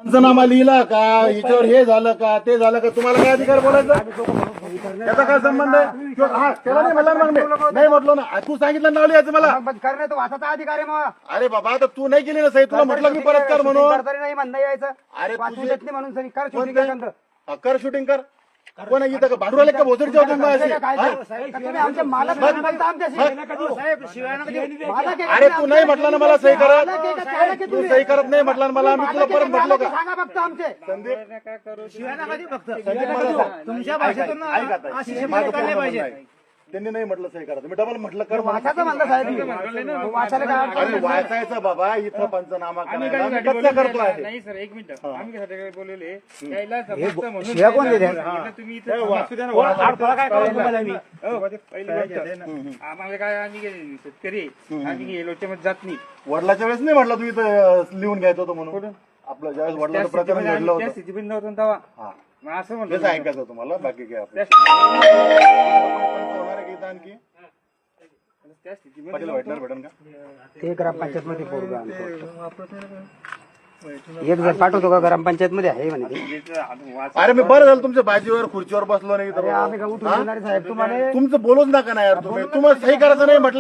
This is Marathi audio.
पंचनामा लिहिला का याच्यावर हे झालं का ते झालं का तुम्हाला काय अधिकार बोलायचा त्याचा काय संबंध आहे हा त्याला नाही म्हणला मग नाही म्हटलो ना तू सांगितलं नाव लिहायचं मला करणे तो वाचाचा अधिकार आहे मग. अरे बाबा आता तू नाही केली ना सही तुला म्हटलं मी परत कर म्हणून नाही म्हणणं यायचं अरे वाचू देत नाही म्हणून सरी कर shooting एखादं. कर शूटिंग कर कोण आहे इथं का भांडवल का भोसडीच्या होते काय ते? तुम्ही आमचे मालक नाही बोलता आमच्याशी. मालक आहे अरे तू नाही म्हटलं ना मला सही करत मालक आहे का? चालक आहे तू तुम्ही. सही करत नाही म्हटलं ना मला मी तुला मालक आहे परत का? म्हटलो चालक का आहे, सांगा फक्त आमचे. तुमच्या भाषेतून अशी शब्द निघाले पाहिजे. त्यांनी नाही म्हटलं सही करायचं मी डबल म्हटलं कर म्हणून. वाचायचं म्हणलं साहेब मी. वाचायला काय अडचण अरे नाही. वाचायचं बाबा इथं पंचनामा करायला मी कसं करतो आहे नाही सर एक मिनिट आम्ही कशासाठी बोललेले यायला समजतं म्हणून शिव्या कोण देते? इथं तुम्ही इथं थांबा. हो, पहिली गोष्ट आम्हाला काय आम्ही शेतकरी आम्ही हे लोच्यामध्ये जात नाही. वडिलाच्या वेळेस नाही म्हटलं तू इथं लिहून घ्यायचं होतं म्हणून आपलं ज्यावेळेस वडिलाचं प्रकरण घडलं त्या होतं स्थिती बिंद होतो तेव्हा हा मग असं तेच म्हणलं ऐकायचं तुम्हाला बाकी काय आपलं होणार आहे की इथं आणखी त्या स्थिती पाटील भेटणार भेटन का ते ग्रामपंचायत मध्ये पोरगा आमचं. एक जर पाठवतो का ग्रामपंचायत मध्ये आहे म्हणे ते. अरे मी बरं झालं तुमच्या बाजीवर खुर्चीवर बसलो नाही अरे इथं आम्ही का उठून येणार आहे साहेब तुम्हाला तुमचं बोलूच नका ना यार तुम्ही तुम्हाला सही करायचं नाही म्हटलं